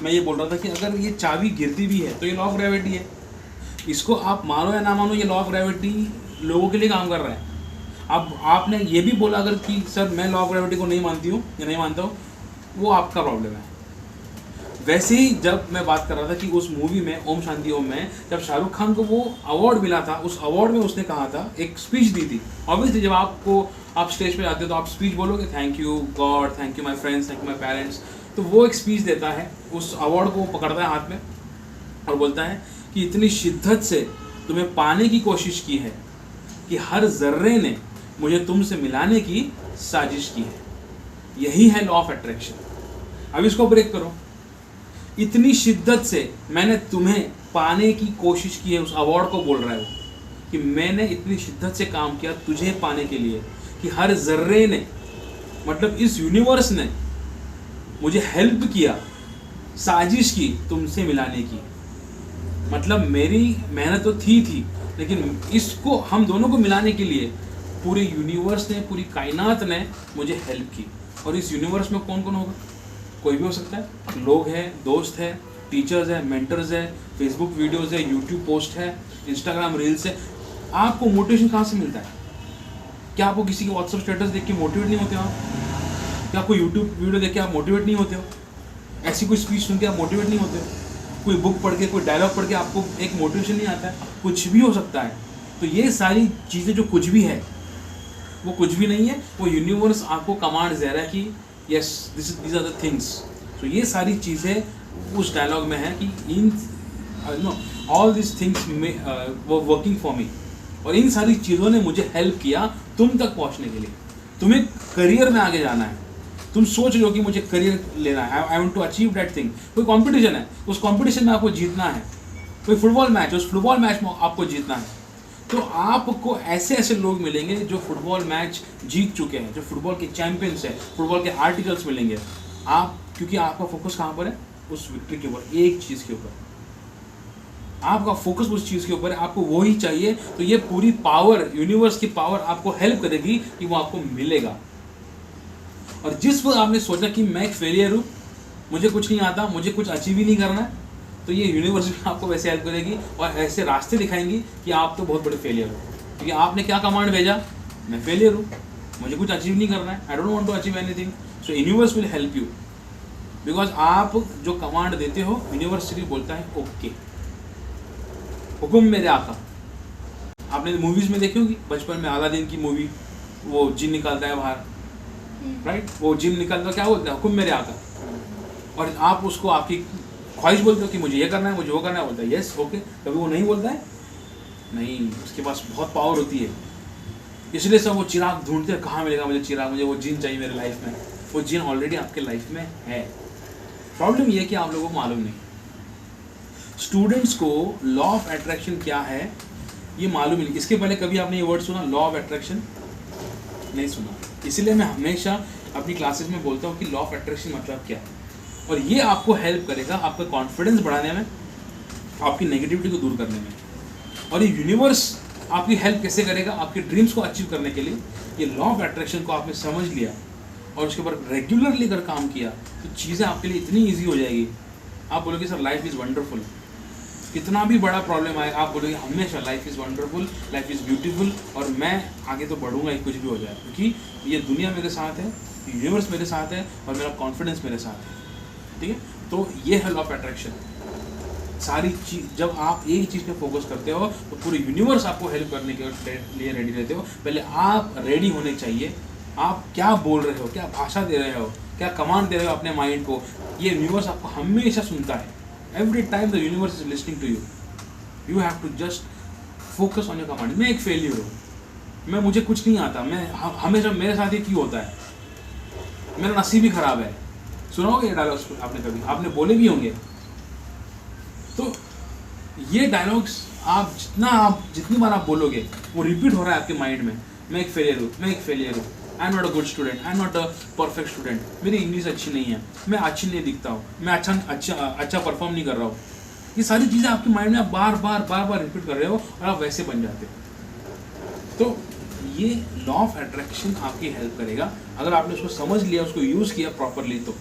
मैं ये बोल रहा था कि अगर ये चाबी गिरती भी है तो ये लॉ ऑफ ग्रेविटी है। इसको आप मानो या ना मानो, ये लॉ ऑफ ग्रेविटी लोगों के लिए काम कर रहा है। अब आपने ये भी बोला अगर कि सर मैं लॉ ऑफ ग्रेविटी को नहीं मानती हूँ या नहीं मानता हूँ, वो आपका प्रॉब्लम है। वैसे ही जब मैं बात कर रहा था कि उस मूवी में ओम शांति ओम में जब शाहरुख खान को वो अवार्ड मिला था, उस अवार्ड में उसने कहा था, एक स्पीच दी थी। ऑब्वियसली जब आप स्टेज पे जाते हो तो आप स्पीच बोलोगे, thank you God, thank you my friends, thank you my parents. तो वो एक स्पीच देता है, उस अवार्ड को पकड़ता है हाथ में और बोलता है कि इतनी शिद्दत से तुम्हें पाने की कोशिश की है कि हर जर्रे ने मुझे तुमसे मिलाने की साजिश की है। यही है लॉ ऑफ अट्रैक्शन। अब इसको ब्रेक करो। इतनी शिद्दत से मैंने तुम्हें पाने की कोशिश की है, उस अवार्ड को बोल रहा है वो, कि मैंने इतनी शिद्दत से काम किया तुझे पाने के लिए कि हर जर्रे ने, मतलब इस यूनिवर्स ने मुझे हेल्प किया, साजिश की तुमसे मिलाने की। मतलब मेरी मेहनत तो थी, लेकिन इसको हम दोनों को मिलाने के लिए पूरे यूनिवर्स ने, पूरी कायनात ने मुझे हेल्प की। और इस यूनिवर्स में कौन कौन होगा? कोई भी हो सकता है। लोग हैं, दोस्त हैं, टीचर्स हैं, मेंटर्स हैं, फेसबुक वीडियोस है, यूट्यूब पोस्ट है, इंस्टाग्राम रील्स है। आपको मोटिवेशन कहाँ से मिलता है? क्या आपको किसी के व्हाट्सएप स्टेटस देख के मोटिवेट नहीं होते हो आप? क्या कोई यूट्यूब वीडियो देख के आप मोटिवेट नहीं होते हो? ऐसी कोई स्पीच सुन के आप मोटिवेट नहीं होते हो? कोई बुक पढ़ के, कोई डायलॉग पढ़ के आपको एक मोटिवेशन नहीं आता है? कुछ भी हो सकता है। तो ये सारी चीज़ें जो कुछ भी है वो कुछ भी नहीं है, वो यूनिवर्स आपको कमांड दे रहा है कि yes these are the things. तो ये सारी चीज़ें उस डायलॉग में है कि इन ऑल दिस थिंग्स वो वर्किंग फॉर मी। और इन सारी चीज़ों ने मुझे हेल्प किया तुम तक पहुंचने के लिए। तुम्हें करियर में आगे जाना है, तुम सोच रहे हो कि मुझे करियर लेना है, I want to achieve that thing. कोई कंपटीशन है, उस कंपटीशन में आपको जीतना है। कोई फुटबॉल मैच है, उस फुटबॉल मैच में आपको जीतना है। तो आपको ऐसे ऐसे लोग मिलेंगे जो फुटबॉल मैच जीत चुके हैं, जो फुटबॉल के चैंपियंस हैं, फुटबॉल के आर्टिकल्स मिलेंगे। आप, क्योंकि आपका फोकस कहाँ पर है? उस विक्ट्री के ऊपर, एक चीज़ के ऊपर। आपका फोकस उस चीज़ के ऊपर है, आपको वो ही चाहिए। तो ये पूरी पावर, यूनिवर्स की पावर आपको हेल्प करेगी कि वो आपको मिलेगा। और जिस वक्त आपने सोचा कि मैं एक फेलियर हूँ, मुझे कुछ नहीं आता, मुझे कुछ अचीव ही नहीं करना है, तो ये यूनिवर्स भी आपको वैसे हेल्प करेगी और ऐसे रास्ते दिखाएंगी कि आप तो बहुत बड़े फेलियर हो। क्योंकि आपने क्या कमांड भेजा? मैं फेलियर हूँ, मुझे कुछ अचीव नहीं करना है, I don't want to achieve anything. So universe will help you, because आप जो कमांड देते हो यूनिवर्स सिर्फ बोलता है ओके, हुक्म मेरे आका। आपने मूवीज़ में देखी होगी, बचपन में अलादीन की मूवी, वो जिन निकालता है बाहर, राइट? वो जिन निकालता क्या बोलता है? हुक्म मेरे आका। और आप उसको आपकी ख्वाहिश बोलते हो कि मुझे ये करना है, मुझे वो करना है, बोलता है यस ओके। कभी वो नहीं बोलता है? नहीं, उसके पास बहुत पावर होती है। इसलिए सब वो चिराग ढूंढते हैं, कहाँ मिलेगा मुझे चिराग, मुझे वो जिन चाहिए मेरे लाइफ में। वो जिन ऑलरेडी आपके लाइफ में है। प्रॉब्लम ये है कि आप लोगों को मालूम नहीं। स्टूडेंट्स को लॉ ऑफ अट्रैक्शन क्या है ये मालूम ही नहीं। इसके पहले कभी आपने ये वर्ड सुना, लॉ ऑफ अट्रैक्शन? नहीं सुना। इसीलिए मैं हमेशा अपनी क्लासेस में बोलता हूँ कि लॉ ऑफ अट्रैक्शन मतलब क्या है। और ये आपको हेल्प करेगा आपका कॉन्फिडेंस बढ़ाने में, आपकी नेगेटिविटी को दूर करने में। और ये यूनिवर्स आपकी हेल्प कैसे करेगा? आपके ड्रीम्स को अचीव करने के लिए। ये लॉ ऑफ अट्रैक्शन को आपने समझ लिया और उसके ऊपर रेगुलरली अगर काम किया तो चीज़ें आपके लिए इतनी ईजी हो जाएगी। आप बोलोगे सर लाइफ इज़ वंडरफुल। कितना भी बड़ा प्रॉब्लम आए आप बोलोगे हमेशा life is wonderful, life is beautiful, और मैं आगे तो बढ़ूंगा ही कुछ भी हो जाए, क्योंकि ये दुनिया मेरे साथ है, यूनिवर्स मेरे साथ है और मेरा कॉन्फिडेंस मेरे साथ है। ठीक है? तो ये है लॉ ऑफ अट्रैक्शन। सारी चीज जब आप एक चीज़ पे फोकस करते हो तो पूरे यूनिवर्स आपको हेल्प करने के लिए रेडी रहते हो। पहले आप रेडी होने चाहिए। आप क्या बोल रहे हो, क्या भाषा दे रहे हो, क्या कमांड दे रहे हो अपने माइंड को, ये यूनिवर्स आपको हमेशा सुनता है। Every time the universe is listening to you. You have to just focus on your command. मैं एक फेलियर हूँ, मैं, मुझे कुछ नहीं आता, मैं हमेशा, मेरे साथ ये क्यों होता है, मेरा नसीब ही खराब है। सुना होगा ये डायलॉग्स आपने, कभी आपने बोले भी होंगे। तो ये डायलॉग्स आप जितनी बार आप बोलोगे वो रिपीट हो रहा है आपके माइंड में। मैं एक फेलियर हूँ, मैं एक फेलियर हूँ, I am not a good student, I am not a perfect student, मेरी इंग्लिश अच्छी नहीं है, मैं अच्छी नहीं दिखता हूँ, मैं अच्छा परफॉर्म नहीं कर रहा हूँ। ये सारी चीज़ें आपके माइंड में आप बार बार रिपीट कर रहे हो और आप वैसे बन जाते हो। तो ये लॉ ऑफ अट्रैक्शन आपकी हेल्प करेगा अगर आपने उसको समझ लिया, उसको यूज़ किया प्रॉपरली। तो